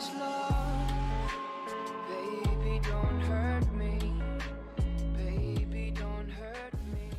much love. Baby, don't hurt me. Baby, don't hurt me.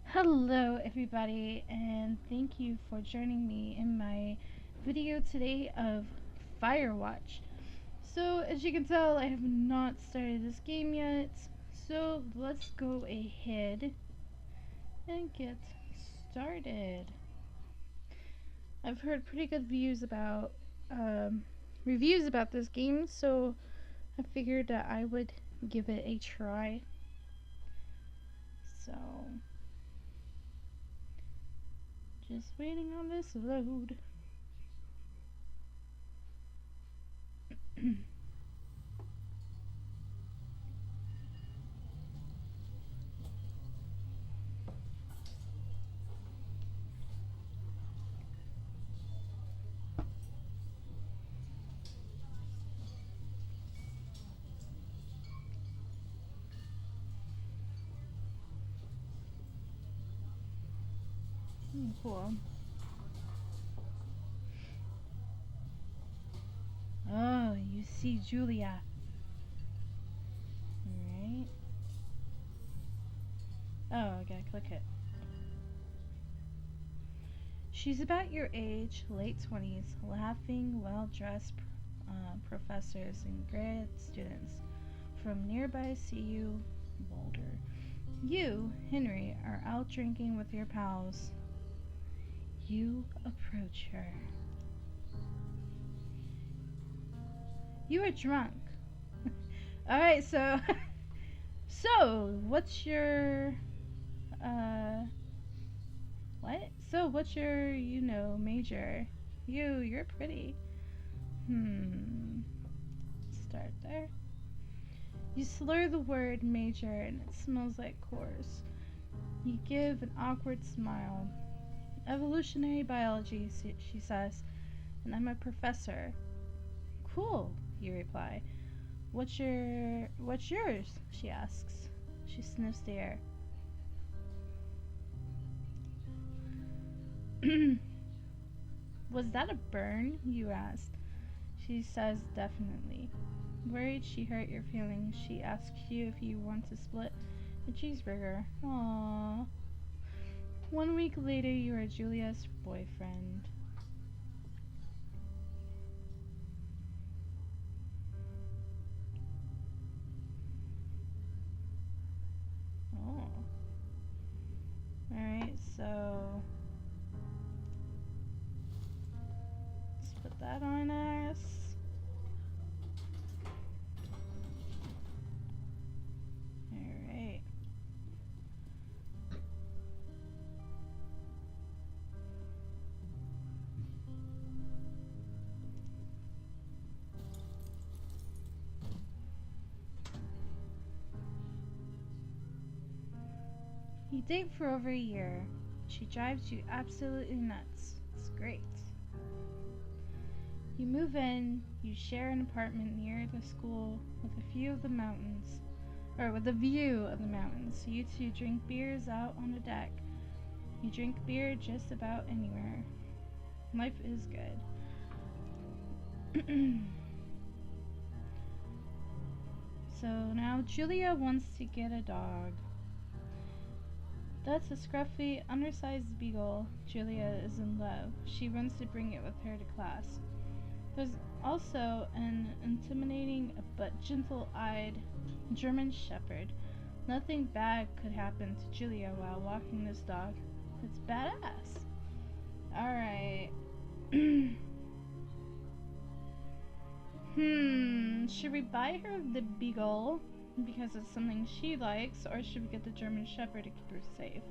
Hello everybody, and thank you for joining me in my video today of Firewatch. So as you can tell, I have not started this game yet, so let's go ahead and get started. I've heard pretty good reviews about this game, so I figured that I would give it a try. So just waiting on this load. Cool. Oh, you see Julia. Alright. Oh, I gotta click it. She's about your age, late 20s, laughing, well-dressed professors and grad students from nearby CU Boulder. You, Henry, are out drinking with your pals. You approach her. You are drunk. Alright, so what's your what's your, major? You're pretty. Start there. You slur the word major and it smells like course. You give an awkward smile. Evolutionary biology, she says, and I'm a professor. Cool, you reply. What's yours? She asks. She sniffs the air. Was that a burn? You ask. She says definitely. Worried she hurt your feelings, she asks you if you want to split a cheeseburger. Aww. 1 week later, you are Julia's boyfriend. Oh. Alright, so let's put that on us. Alright. You date for over a year. She drives you absolutely nuts. It's great. You move in, you share an apartment near the school with a view of the mountains. You two drink beers out on the deck. You drink beer just about anywhere. Life is good. So now Julia wants to get a dog. That's a scruffy, undersized beagle. Julia is in love. She runs to bring it with her to class. There's also an intimidating but gentle-eyed German Shepherd. Nothing bad could happen to Julia while walking this dog. It's badass. Alright. Should we buy her the beagle because it's something she likes, or should we get the German Shepherd to keep her safe?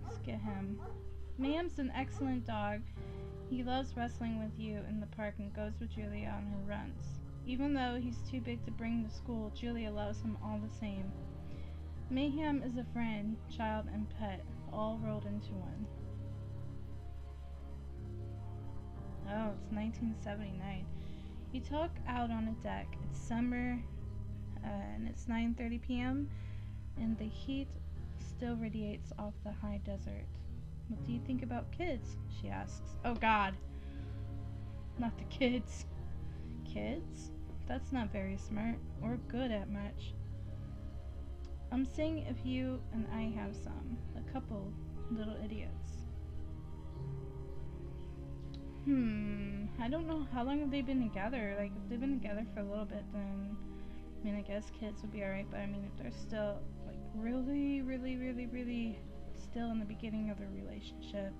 Let's get him. Mayhem's an excellent dog. He loves wrestling with you in the park and goes with Julia on her runs. Even though he's too big to bring to school, Julia loves him all the same. Mayhem is a friend, child, and pet, all rolled into one. Oh, it's 1979. You talk out on a deck. It's summer, and it's 9:30 p.m., and the heat still radiates off the high desert. What do you think about kids? She asks. Oh God, not the kids. Kids? That's not very smart or good at much. I'm saying if you and I have some, a couple little idiots. I don't know how long have they been together. Like, if they've been together for a little bit, then I mean, I guess kids would be alright. But I mean, if they're still like really, really, really, really still in the beginning of their relationship,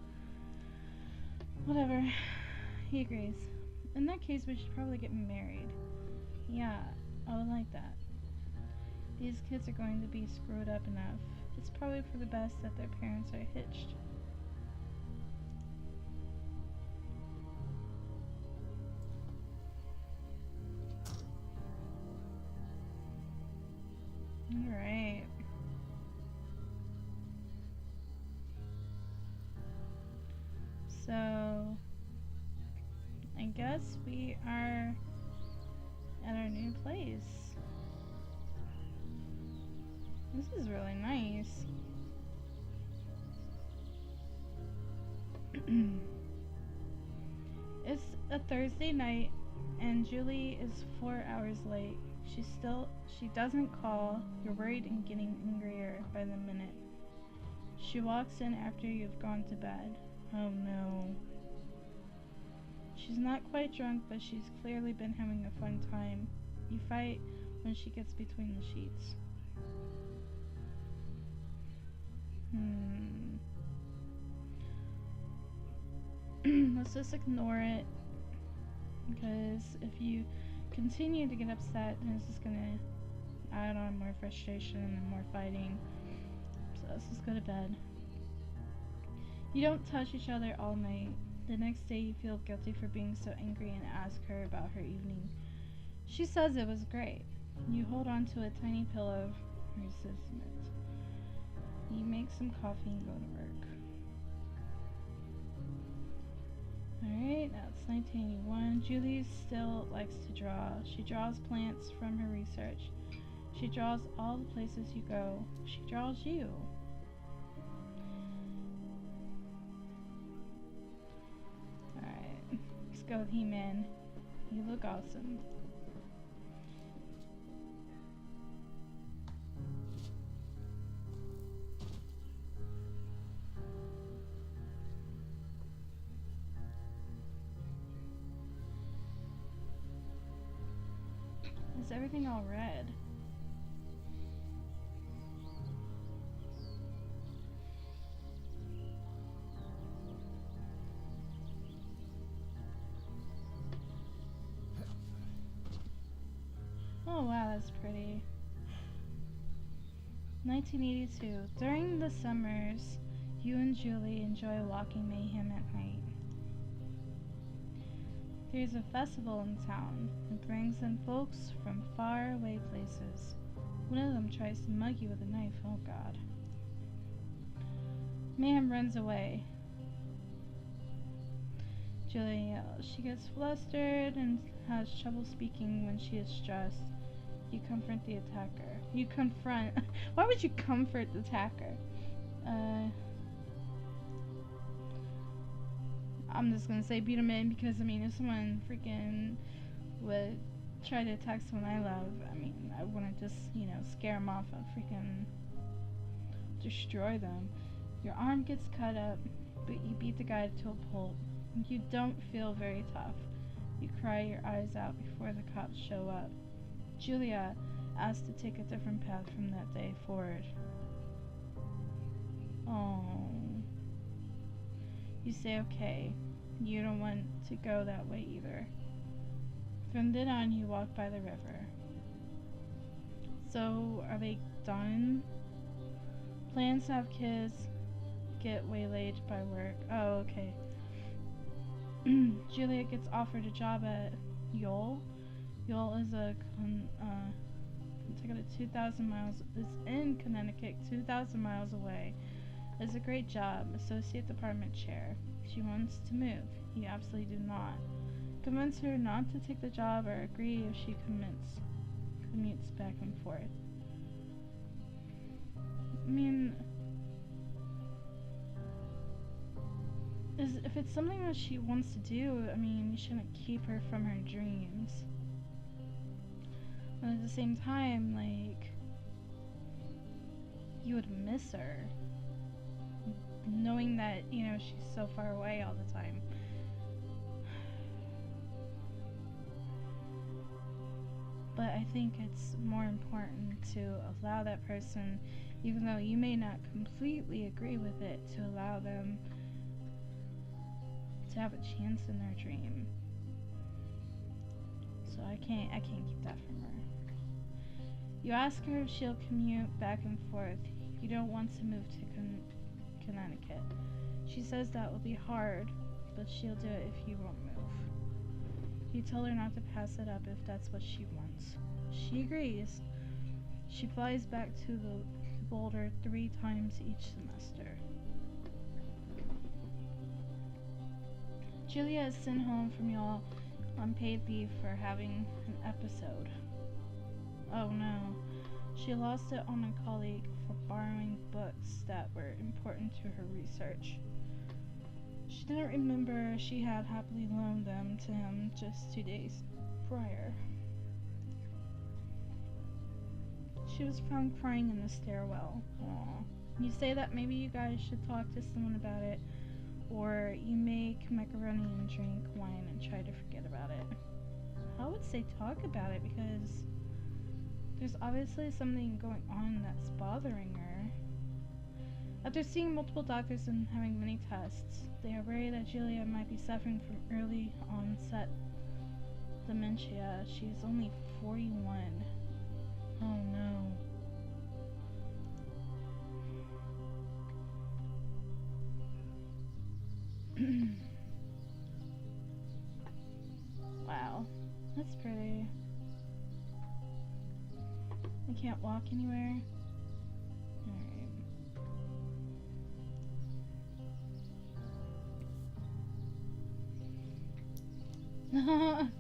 whatever. He agrees. In that case, we should probably get married. Yeah, I would like that. These kids are going to be screwed up enough. It's probably for the best that their parents are hitched. Alright. So, I guess we are at our new place. This is really nice. It's a Thursday night and Julie is 4 hours late. She doesn't call. You're worried and getting angrier by the minute. She walks in after you've gone to bed. Oh no. She's not quite drunk, but she's clearly been having a fun time. You fight when she gets between the sheets. Let's just ignore it, because if you continue to get upset, then it's just gonna add on more frustration and more fighting. So let's just go to bed. You don't touch each other all night. The next day you feel guilty for being so angry and ask her about her evening. She says it was great. You hold on to a tiny pillow of resentment. You make some coffee and go to work. Alright, now it's 1981. Julie still likes to draw. She draws plants from her research. She draws all the places you go. She draws you. Alright, let's go with He-Man. You look awesome. Is everything all red? Oh wow, that's pretty. 1982. During the summers, you and Julie enjoy walking Mayhem at night. There's a festival in town. It brings in folks from far away places. One of them tries to mug you with a knife. Oh God. Mayhem runs away. Julie yells. She gets flustered and has trouble speaking when she is stressed. You confront the attacker. You confront. Why would you comfort the attacker? I'm just gonna say beat him in, because I mean, if someone freaking would try to attack someone I love, I mean, I wouldn't just, you know, scare them off and freaking destroy them. Your arm gets cut up, but you beat the guy to a pulp. You don't feel very tough. You cry your eyes out before the cops show up. Julia asked to take a different path from that day forward. Oh. You say okay. You don't want to go that way either. From then on, you walk by the river. So, are they done? Plans to have kids, get waylaid by work. Oh, okay. Juliet gets offered a job at Yole. Yole is it's 2,000 miles. It's in Connecticut, 2,000 miles away. It's a great job, associate department chair. She wants to move. You absolutely do not. Convince her not to take the job, or agree if she commutes back and forth. I mean, Because if it's something that she wants to do, I mean, you shouldn't keep her from her dreams. But at the same time, like, you would miss her. Knowing that, you know, she's so far away all the time. But I think it's more important to allow that person, even though you may not completely agree with it, to allow them to have a chance in their dream. So I can't keep that from her. You ask her if she'll commute back and forth. You don't want to move to Connecticut. She says that will be hard, but she'll do it if you won't move. You tell her not to pass it up if that's what she wants. She agrees. She flies back to the Boulder 3 times each semester. Julia is sent home from y'all on paid leave for having an episode. Oh no. She lost it on a colleague for borrowing books that were important to her research. She didn't remember she had happily loaned them to him just 2 days prior. She was found crying in the stairwell. Aww. You say that maybe you guys should talk to someone about it, or you make macaroni and drink wine and try to forget about it. I would say talk about it because there's obviously something going on that's bothering her. After seeing multiple doctors and having many tests, they are worried that Julia might be suffering from early onset dementia. She is only 41. Oh no. Wow, that's pretty. I can't walk anywhere. Alright.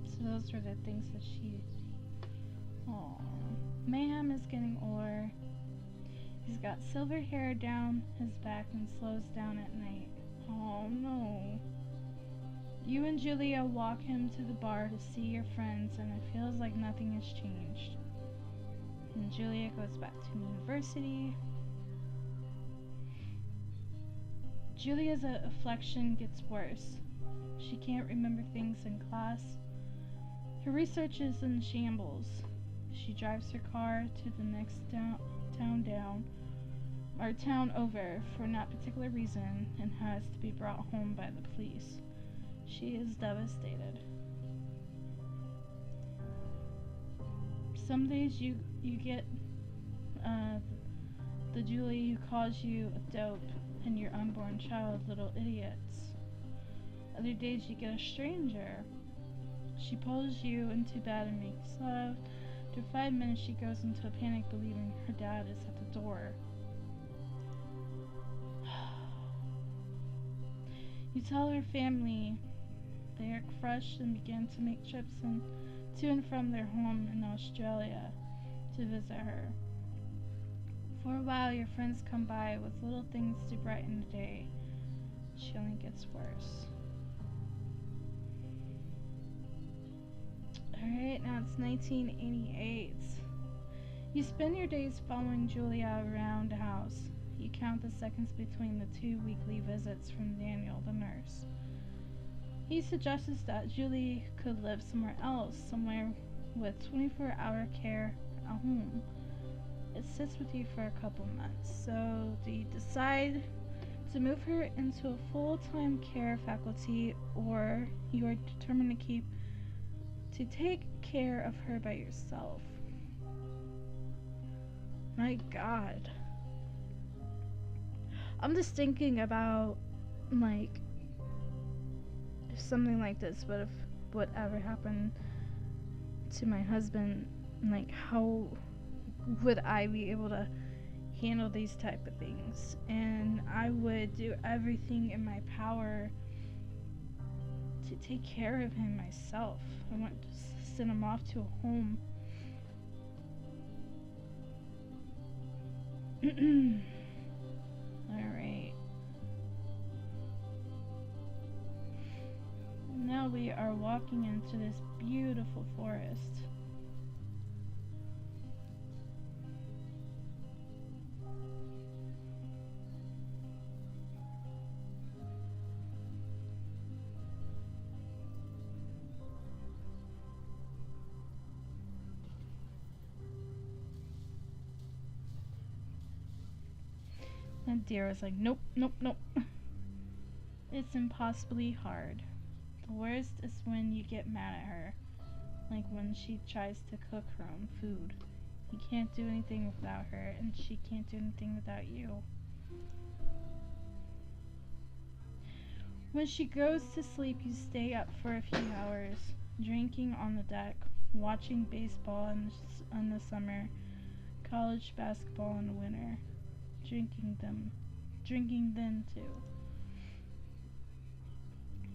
So those were the things that she... Aww. Mayhem is getting older. He's got silver hair down his back and slows down at night. Oh no. You and Julia walk him to the bar to see your friends, and it feels like nothing has changed. And Julia goes back to university. Julia's affliction gets worse. She can't remember things in class. Her research is in shambles. She drives her car to the next town over for not particular reason and has to be brought home by the police. She is devastated. Some days you get the Julie who calls you a dope and your unborn child little idiots. Other days you get a stranger. She pulls you into bed and makes love. After 5 minutes she goes into a panic believing her dad is at the door. You tell her family. They are crushed and begin to make trips to and from their home in Australia to visit her. For a while, your friends come by with little things to brighten the day. She only gets worse. Alright, now it's 1988. You spend your days following Julia around the house. You count the seconds between the 2 weekly visits from Daniel, the nurse. He suggests that Julie could live somewhere else, somewhere with 24-hour care at home. It sits with you for a couple months. So do you decide to move her into a full-time care faculty, or you are determined to take care of her by yourself? My God. I'm just thinking about, like, if something like this would ever happen to my husband, like, how would I be able to handle these type of things? And I would do everything in my power to take care of him myself. I want to send him off to a home. Alright. Now we are walking into this beautiful forest. That deer was like, nope, nope, nope. It's impossibly hard. The worst is when you get mad at her. Like when she tries to cook her own food. You can't do anything without her, and she can't do anything without you. When she goes to sleep, you stay up for a few hours, drinking on the deck, watching baseball in the summer, college basketball in the winter, drinking then too.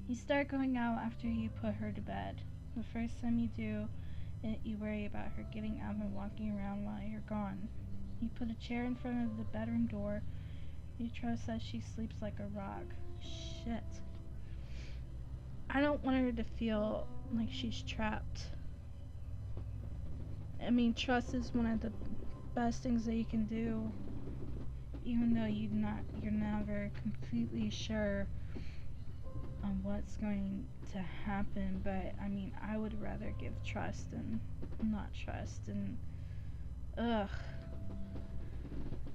You start going out after you put her to bed. The first time you do it, you worry about her getting up and walking around while you're gone. You put a chair in front of the bedroom door. You trust that she sleeps like a rock. Shit. I don't want her to feel like she's trapped. I mean, trust is one of the best things that you can do, even though you're never completely sure on what's going to happen. But I mean, I would rather give trust than not trust. And ugh,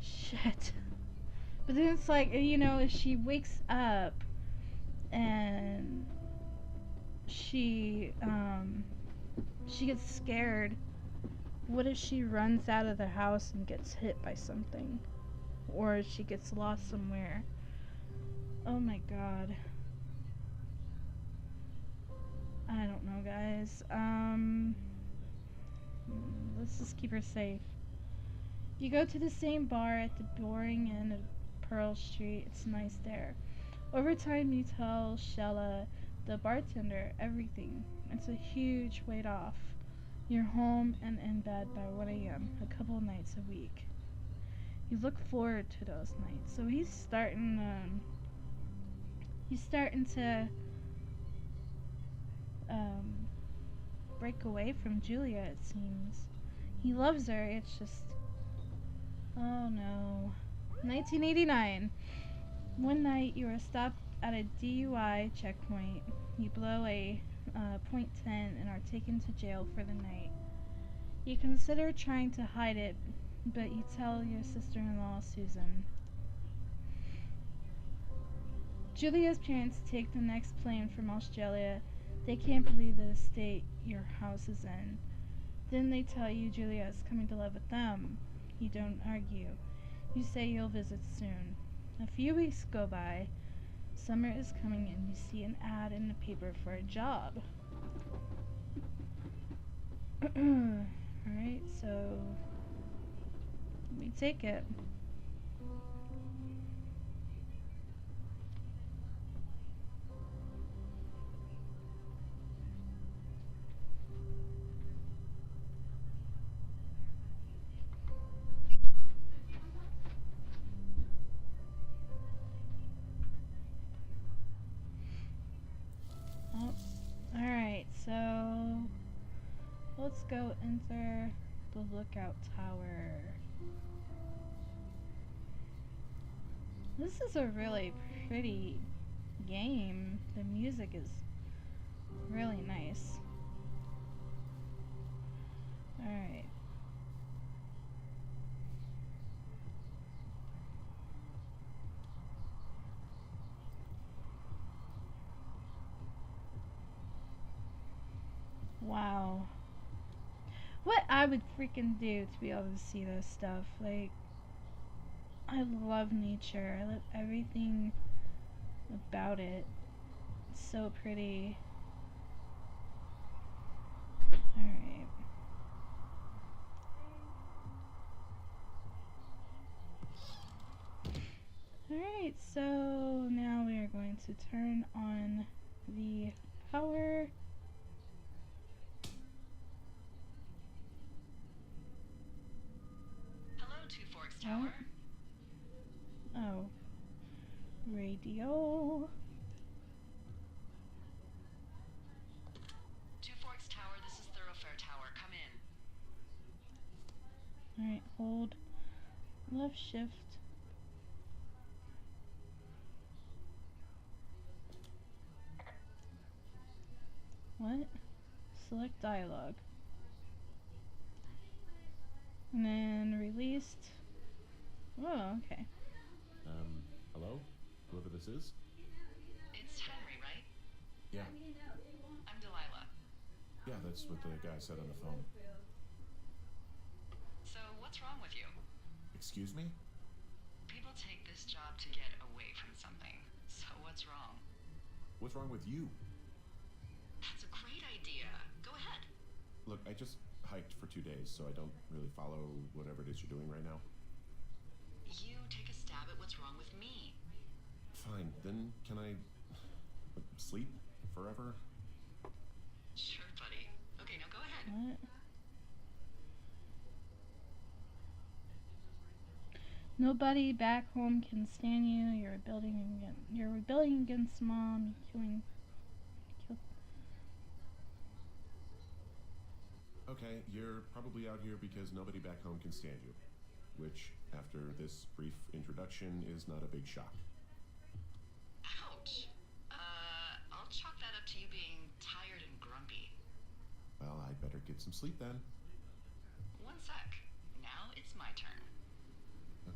shit. But then it's like, if she wakes up and she gets scared, what if she runs out of the house and gets hit by something, or she gets lost somewhere? Oh my god. I don't know, guys. Let's just keep her safe. You go to the same bar at the boring end of Pearl Street. It's nice there. Over time, you tell Shella, the bartender, everything. It's a huge weight off. You're home and in bed by 1 a.m. a couple nights a week. You look forward to those nights. So he's starting to break away from Julia, it seems. He loves her, it's just, oh no. 1989. One night you are stopped at a DUI checkpoint. You blow a .10 and are taken to jail for the night. You consider trying to hide it, but you tell your sister-in-law, Susan. Julia's parents take the next plane from Australia. They can't believe the state your house is in. Then they tell you Julia is coming to live with them. You don't argue. You say you'll visit soon. A few weeks go by. Summer is coming and you see an ad in the paper for a job. Alright, so we take it. Oh, alright, so let's go enter the lookout tower. This is a really pretty game. The music is really nice. Alright. Wow. What I would freaking do to be able to see this stuff. Like, I love nature. I love everything about it. It's so pretty. Alright. Alright, so now we are going to turn on the power. Hello, Two Forks Tower. Radio. Two Forks Tower, this is Thoroughfare Tower. Come in. Alright, hold. Left shift. What? Select dialogue. And then released. Oh, okay. Hello? Whoever this is? It's Henry, right? Yeah. I'm Delilah. Yeah, that's what the guy said on the phone. So, what's wrong with you? Excuse me? People take this job to get away from something. So, what's wrong? What's wrong with you? That's a great idea. Go ahead. Look, I just hiked for 2 days, so I don't really follow whatever it is you're doing right now. You take a stab at what's wrong with me. Fine, then can I sleep forever? Sure, buddy. Okay, now go ahead. What? Nobody back home can stand you. You're rebelling against mom. Okay, you're probably out here because nobody back home can stand you. Which, after this brief introduction, is not a big shock. Ouch. I'll chalk that up to you being tired and grumpy. Well, I'd better get some sleep then. One sec. Now it's my turn.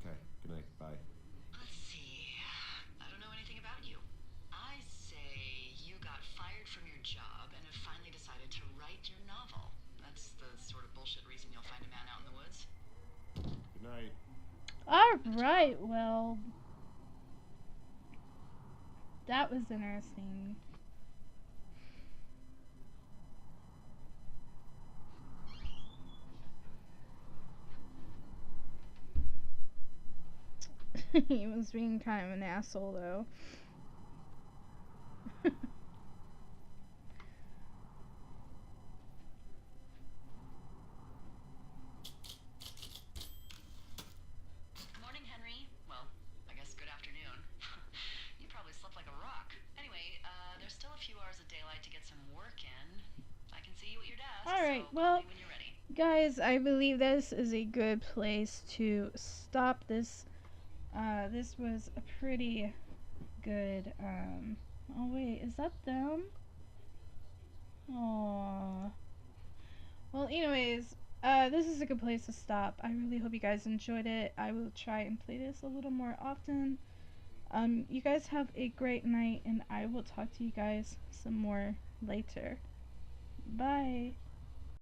Okay, good night, bye. Let's see. I don't know anything about you. I say you got fired from your job and have finally decided to write your novel. That's the sort of bullshit reason you'll find a man out in the woods. Good night. Alright, well. That was interesting. He was being kind of an asshole, though. Morning, Henry. Well, I guess good afternoon. You probably slept like a rock. Anyway, there's still a few hours of daylight to get some work in. I can see you at your desk. Alright, so well, call me when you're ready. guys, I believe this is a good place to stop this. This was a pretty good, oh wait, is that them? Aww. Well, anyways, this is a good place to stop. I really hope you guys enjoyed it. I will try and play this a little more often. You guys have a great night, and I will talk to you guys some more later. Bye.